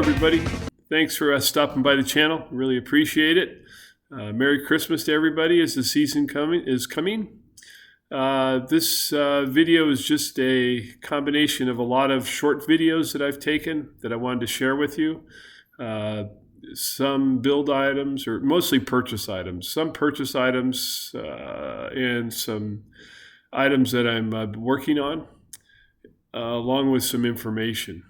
everybody. Thanks for stopping by the channel. Really appreciate it. Merry Christmas to everybody as the season is coming. This video is just a combination of a lot of short videos that I've taken that I wanted to share with you. Some build items, or mostly purchase items. Some purchase items and some items that I'm working on, along with some information.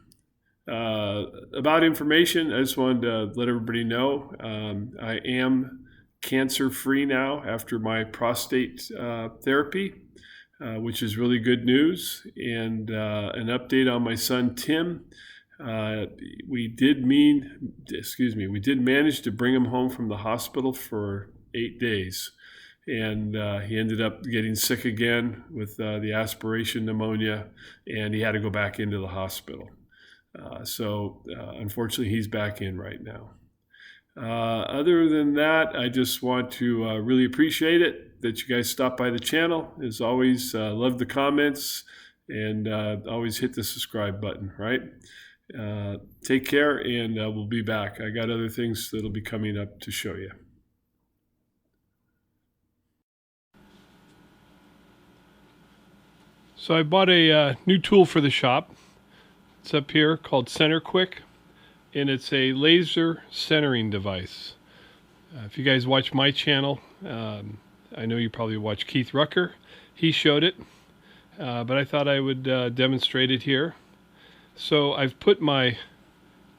About information, I just wanted to let everybody know I am cancer-free now after my prostate therapy, which is really good news. And an update on my son Tim. We did manage to bring him home from the hospital for 8 days, and he ended up getting sick again with the aspiration pneumonia, and he had to go back into the hospital. So unfortunately, he's back in right now. Other than that, I just want to really appreciate it that you guys stopped by the channel. As always, love the comments, and always hit the subscribe button, right? Take care, and we'll be back. I got other things that'll be coming up to show you. So I bought a new tool for the shop. It's up here called Center Quick, and it's a laser centering device. If you guys watch my channel, I know you probably watch Keith Rucker. He showed it, but I thought I would demonstrate it here. So I've put my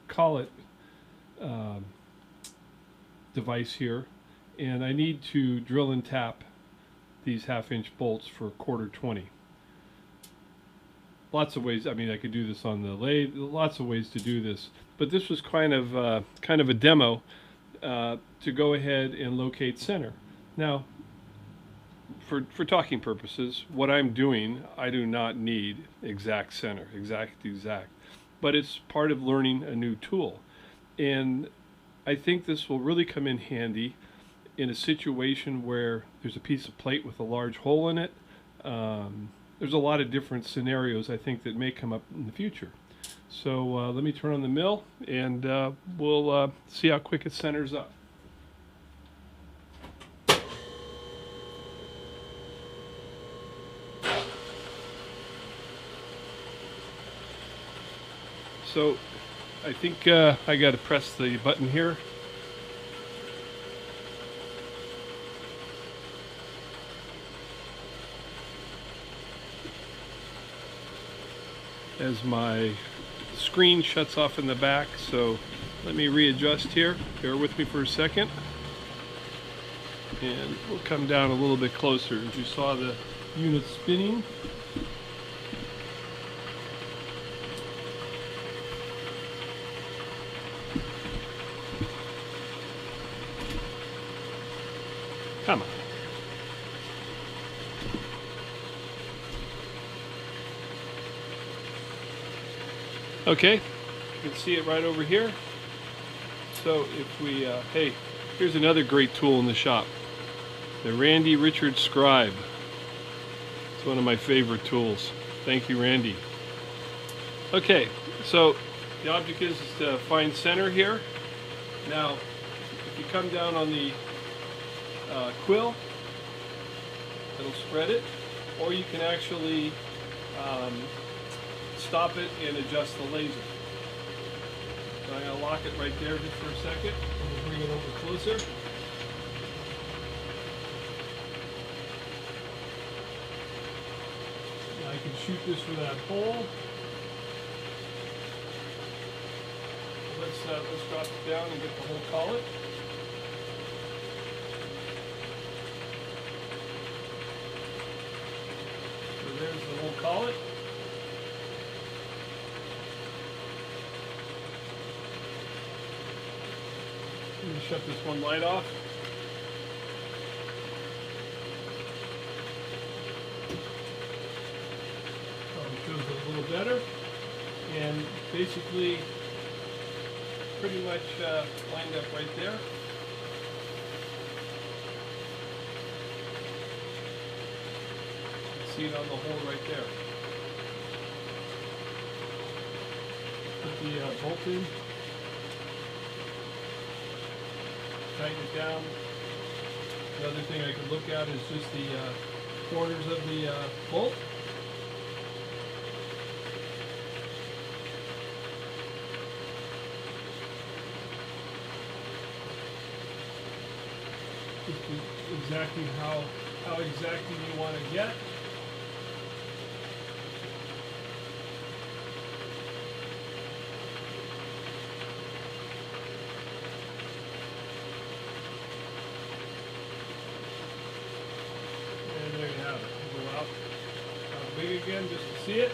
collet device here, and I need to drill and tap these 1/2-inch bolts for 1/4-20. Lots of ways. I mean, I could do this on the lathe. Lots of ways to do this, but this was kind of a demo to go ahead and locate center. Now, for talking purposes, what I'm doing, I do not need exact center, exact, but it's part of learning a new tool, and I think this will really come in handy in a situation where there's a piece of plate with a large hole in it. There's a lot of different scenarios I think that may come up in the future. So let me turn on the mill, and we'll see how quick it centers up. So I think I got to press the button here. As my screen shuts off in the back, so let me readjust here. Bear with me for a second, and we'll come down a little bit closer. As you saw the unit spinning, come on. Okay, you can see it right over here. So if we, hey, here's another great tool in the shop. The Randy Richard Scribe. It's one of my favorite tools. Thank you, Randy. Okay, so the object is to find center here. Now, if you come down on the quill, it'll spread it, or you can actually stop it and adjust the laser. So I'm going to lock it right there just for a second, and we'll bring it over closer. Now I can shoot this for that hole. Let's drop it down and get the whole collet. So there's the whole collet. Let me shut this one light off. Probably shows it a little better. And basically, pretty much lined up right there. See it on the hole right there. Put the bolt in. tighten it down. Another thing I could look at is just the corners of the bolt. Just exactly how exactly you want to get. And there you have it. Go out big again just to see it.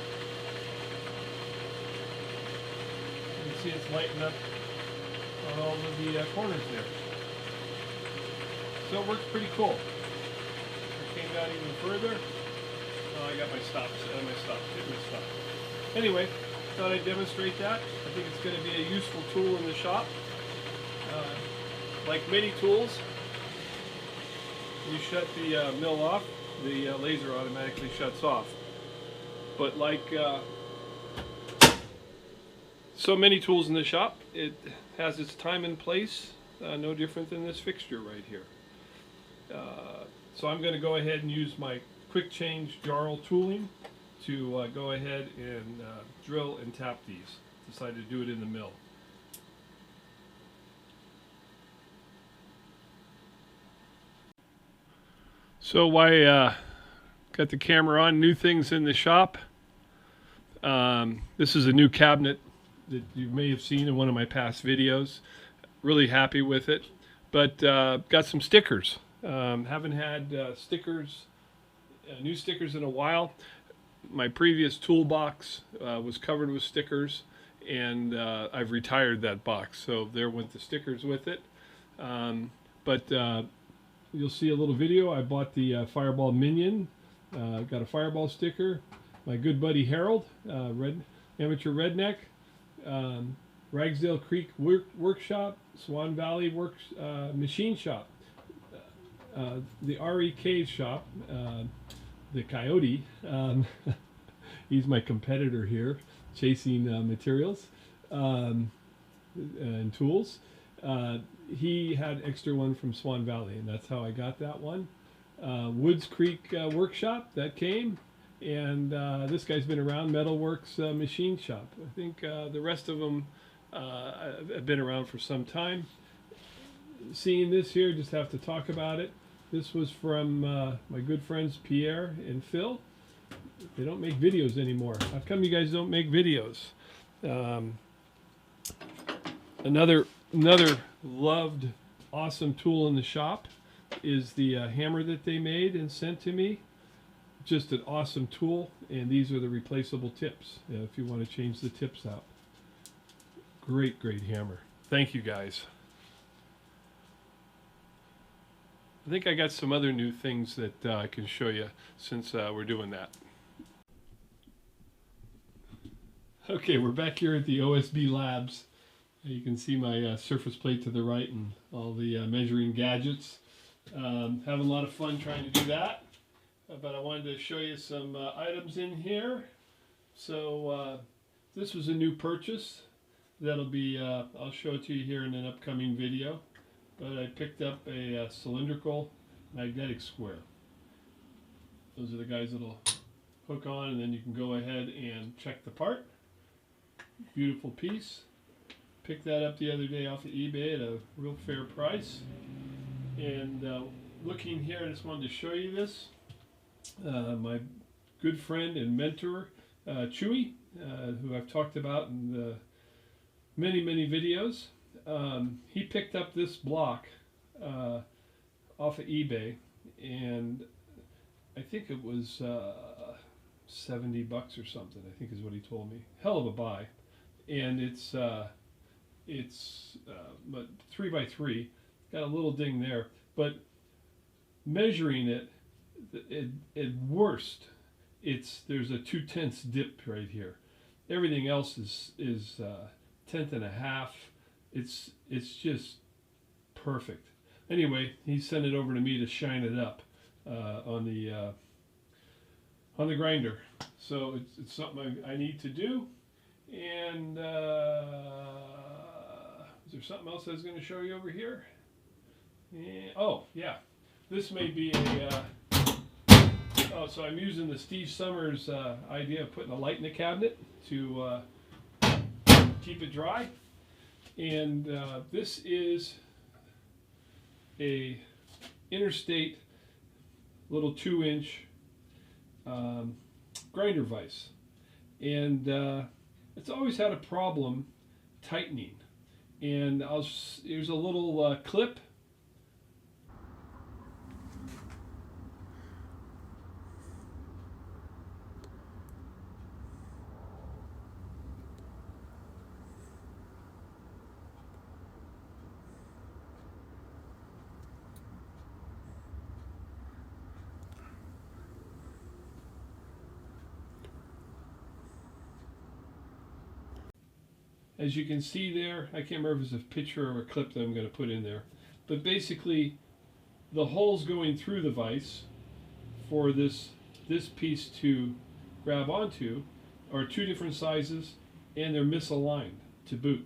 You can see it's lighting up on all of the corners there. So it works pretty cool. I came down even further. Oh, I got my stops. Hit my stop. Anyway, thought I'd demonstrate that. I think it's going to be a useful tool in the shop. Like many tools, you shut the mill off, the laser automatically shuts off. But like so many tools in the shop, it has its time and place, no different than this fixture right here. So I'm going to go ahead and use my quick change jarl tooling to go ahead and drill and tap these. Decided to do it in the mill. So why got the camera on, new things in the shop. This is a new cabinet that you may have seen in one of my past videos. Really happy with it, but got some stickers. Haven't had stickers, new stickers in a while. My previous toolbox was covered with stickers, and I've retired that box, so there went the stickers with it. But you'll see a little video. I bought the Fireball Minion. Got a Fireball sticker. My good buddy Harold, Amateur Redneck, Ragsdale Creek Workshop, Swan Valley Machine Shop, the RE Cave Shop, the Coyote. He's my competitor here, chasing materials and tools. He had extra one from Swan Valley, and that's how I got that one. Woods Creek Workshop, that came. And this guy's been around, Metalworks Machine Shop. I think the rest of them have been around for some time. Seeing this here, just have to talk about it. This was from my good friends Pierre and Phil. They don't make videos anymore. How come you guys don't make videos? Another loved, awesome tool in the shop is the hammer that they made and sent to me. Just an awesome tool, and these are the replaceable tips if you want to change the tips out. Great hammer. Thank you guys. I think I got some other new things that I can show you since we're doing that. Okay, we're back here at the OSB Labs. You can see my surface plate to the right and all the measuring gadgets. Having a lot of fun trying to do that. But I wanted to show you some items in here. So this was a new purchase. That'll be, I'll show it to you here in an upcoming video. But I picked up a cylindrical magnetic square. Those are the guys that'll hook on, and then you can go ahead and check the part. Beautiful piece. Picked that up the other day off of eBay at a real fair price. And looking here, I just wanted to show you this. My good friend and mentor, Chewy, who I've talked about in many videos. He picked up this block off of eBay, and I think it was $70 or something, I think is what he told me. Hell of a buy. And it's 3x3, got a little ding there, but measuring it, at worst, there's a 2/10 dip right here. Everything else is 1/10 and a half. It's just perfect. Anyway, he sent it over to me to shine it up on the grinder. So it's something I need to do. And is there something else I was going to show you over here? Oh, yeah. This may be a... oh, so I'm using the Steve Summers idea of putting a light in the cabinet to keep it dry. And this is a Interstate little 2-inch grinder vise. And it's always had a problem tightening. And here's a little clip. As you can see there, I can't remember if it's a picture or a clip that I'm going to put in there, but basically the holes going through the vise for this piece to grab onto are 2 different sizes, and they're misaligned to boot.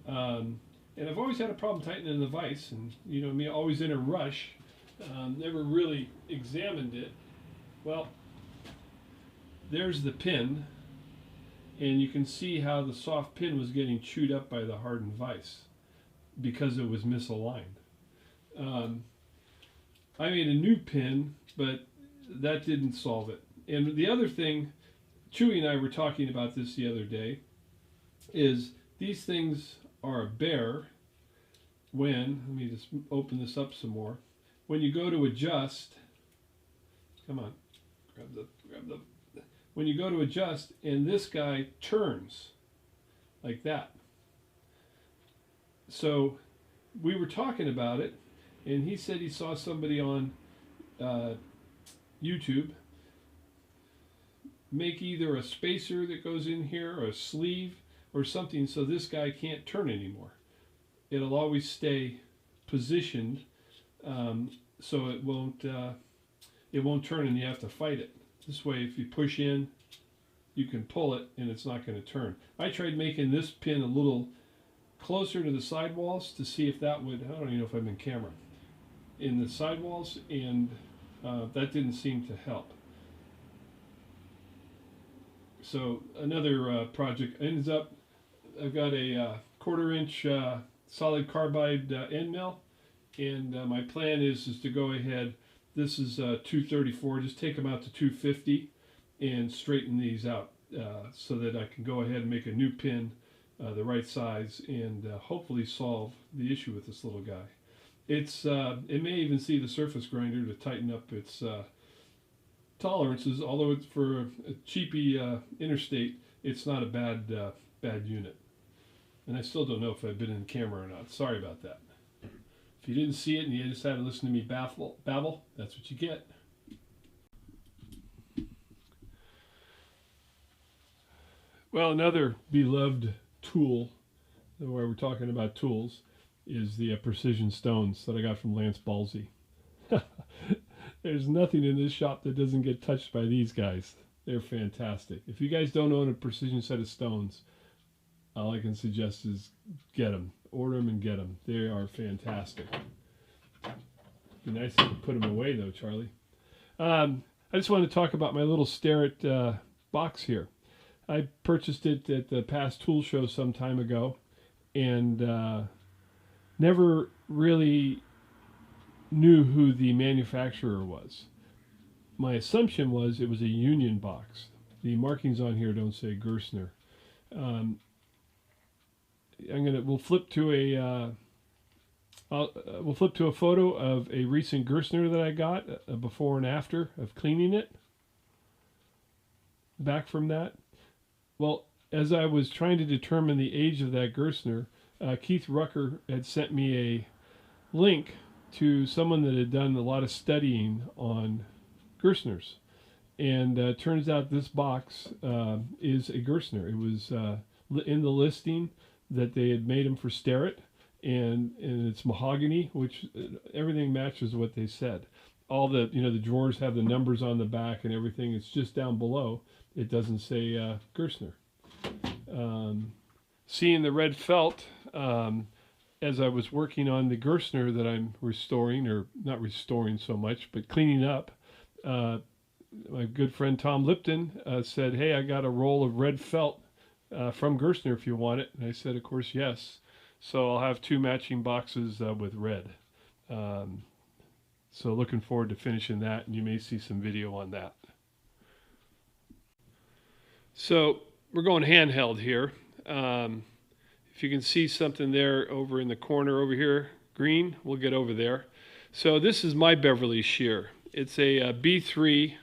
And I've always had a problem tightening the vise, and you know me, always in a rush, never really examined it. Well, there's the pin. And you can see how the soft pin was getting chewed up by the hardened vise because it was misaligned. I made a new pin, but that didn't solve it. And the other thing, Chewy and I were talking about this the other day, is these things are bare when, let me just open this up some more, when you go to adjust, come on, grab the when you go to adjust, and this guy turns like that. So we were talking about it, and he said he saw somebody on YouTube make either a spacer that goes in here or a sleeve or something so this guy can't turn anymore. It'll always stay positioned so it won't turn and you have to fight it. This way, if you push in, you can pull it and it's not going to turn. I tried making this pin a little closer to the sidewalls to see if that would, I don't even know if I'm in camera, in the sidewalls, and that didn't seem to help. So another project ends up, I've got a 1/4-inch solid carbide end mill, and my plan is to go ahead. This is 234. Just take them out to 250 and straighten these out so that I can go ahead and make a new pin the right size and hopefully solve the issue with this little guy. It may even see the surface grinder to tighten up its tolerances. Although it's for a cheapy Interstate, it's not a bad unit. And I still don't know if I've been in camera or not. Sorry about that. If you didn't see it and you just had to listen to me babble, that's what you get. Well, another beloved tool, where we're talking about tools, is the precision stones that I got from Lance Balsey. There's nothing in this shop that doesn't get touched by these guys. They're fantastic. If you guys don't own a precision set of stones, all I can suggest is get them. Order them and get them. They are fantastic. Be nice if you put them away, though, Charlie. I just want to talk about my little Starrett box here. I purchased it at the past tool show some time ago, and never really knew who the manufacturer was. My assumption was it was a Union box. The markings on here don't say Gerstner. We'll flip to a photo of a recent Gerstner that I got, a before and after of cleaning it. Back from that. Well, as I was trying to determine the age of that Gerstner, Keith Rucker had sent me a link to someone that had done a lot of studying on Gerstners. And turns out this box is a Gerstner. It was in the listing that they had made them for Starrett, and it's mahogany, which everything matches what they said. All the the drawers have the numbers on the back and everything. It's just down below. It doesn't say Gerstner. Seeing the red felt, as I was working on the Gerstner that I'm restoring, or not restoring so much, but cleaning up, uh, my good friend Tom Lipton said, "Hey, I got a roll of red felt from Gerstner if you want it." And I said, "Of course, yes." So I'll have two matching boxes with red. Um, so looking forward to finishing that, and you may see some video on that. So we're going handheld here. Um, if you can see something there over in the corner over here, green, we'll get over there. So this is my Beverly Shear. It's a B3,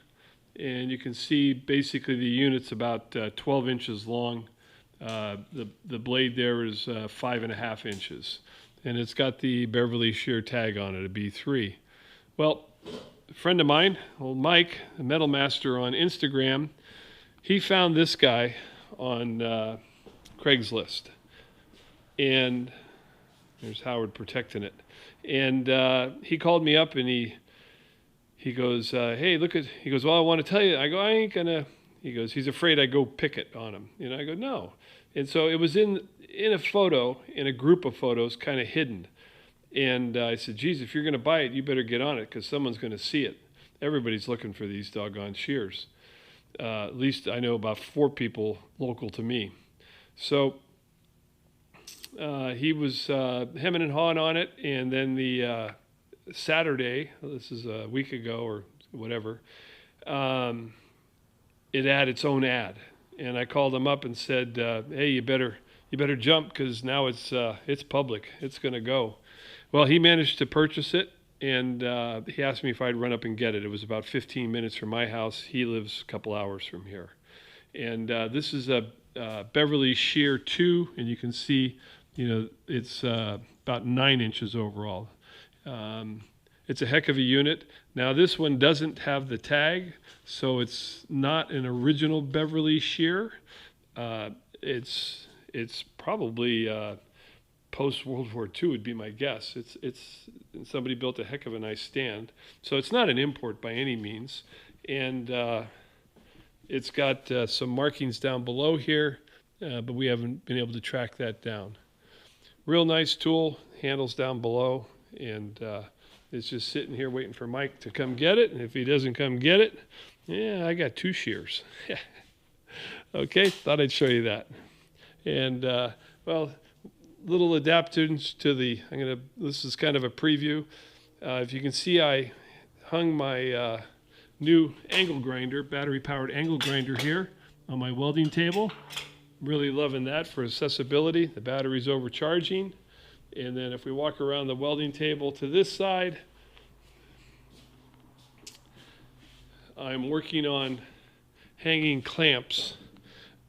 and you can see basically the unit's about 12 inches long. The blade there is 5.5 inches, and it's got the Beverly Shear tag on it, a B3. Well, a friend of mine, old Mike, a metal master on Instagram, he found this guy on Craigslist, and there's Howard protecting it. And he called me up, and he goes, "Hey, look at." He goes, "Well, I want to tell you." I go, "I ain't gonna." He goes, "He's afraid I go pick it on him." I go, "No." And so it was in a photo, in a group of photos, kind of hidden. And I said, "Geez, if you're gonna buy it, you better get on it because someone's gonna see it. Everybody's looking for these doggone shears. At least I know about 4 people local to me." So he was hemming and hawing on it, and then the Saturday, this is a week ago or whatever, um, it had its own ad, and I called him up and said, "Hey, you better jump because now it's public. It's going to go." Well, he managed to purchase it, and he asked me if I'd run up and get it. It was about 15 minutes from my house. He lives a couple hours from here, and this is a Beverly Shear 2, and you can see, it's about 9 inches overall. It's a heck of a unit. Now this one doesn't have the tag, so it's not an original Beverly Shear. It's probably post World War II would be my guess. It's somebody built a heck of a nice stand, so it's not an import by any means, and it's got some markings down below here, but we haven't been able to track that down. Real nice tool, handles down below, and it's just sitting here waiting for Mike to come get it. And if he doesn't come get it, yeah, I got 2 shears. Okay, thought I'd show you that. And well, little adaptations to the. This is kind of a preview. If you can see, I hung my new angle grinder, battery-powered angle grinder here on my welding table. Really loving that for accessibility. The battery's overcharging. And then if we walk around the welding table to this side, I'm working on hanging clamps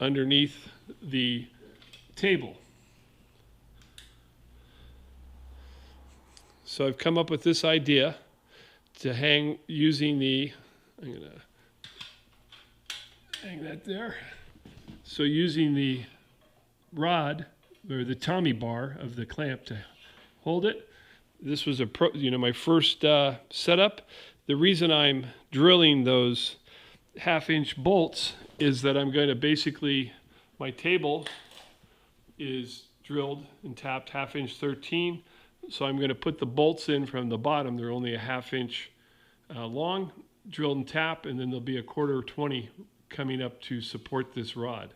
underneath the table. So I've come up with this idea to hang using I'm going to hang that there. So using the rod or the Tommy bar of the clamp to hold it. This was my first setup. The reason I'm drilling those 1/2-inch bolts is that I'm going to basically, my table is drilled and tapped 1/2-inch 13. So I'm going to put the bolts in from the bottom. They're only a 1/2-inch long, drilled and tap, and then there'll be a 1/4 20 coming up to support this rod.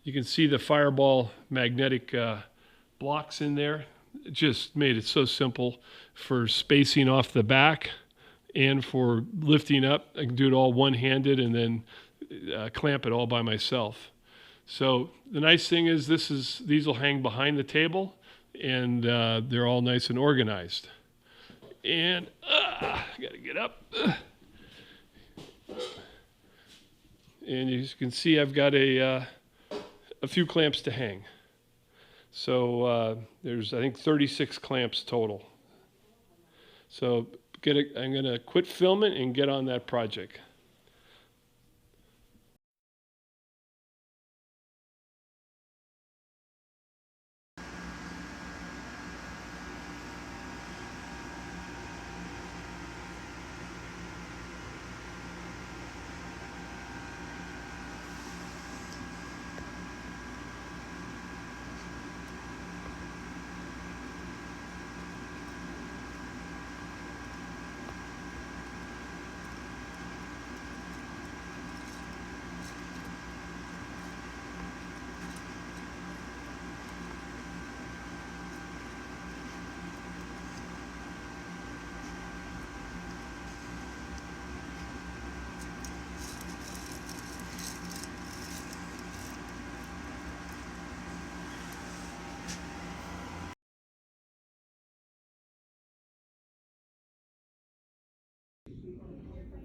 You can see the Fireball magnetic blocks in there. It just made it so simple for spacing off the back and for lifting up. I can do it all one-handed and then clamp it all by myself. So the nice thing is these will hang behind the table, and they're all nice and organized. And I got to get up. And as you can see, I've got a few clamps to hang. So there's, I think, 36 clamps total. So I'm going to quit filming and get on that project.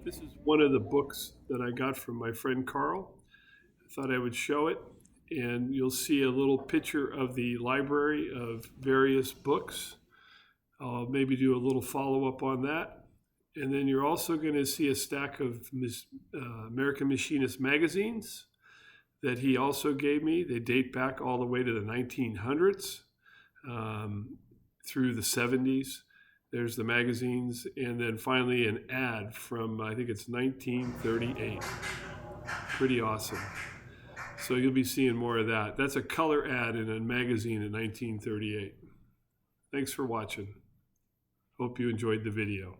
This is one of the books that I got from my friend Carl. I thought I would show it, and you'll see a little picture of the library of various books. I'll maybe do a little follow-up on that. And then you're also going to see a stack of American Machinist magazines that he also gave me. They date back all the way to the 1900s through the 70s. There's the magazines. And then finally an ad from, I think it's 1938. Pretty awesome. So you'll be seeing more of that. That's a color ad in a magazine in 1938. Thanks for watching. Hope you enjoyed the video.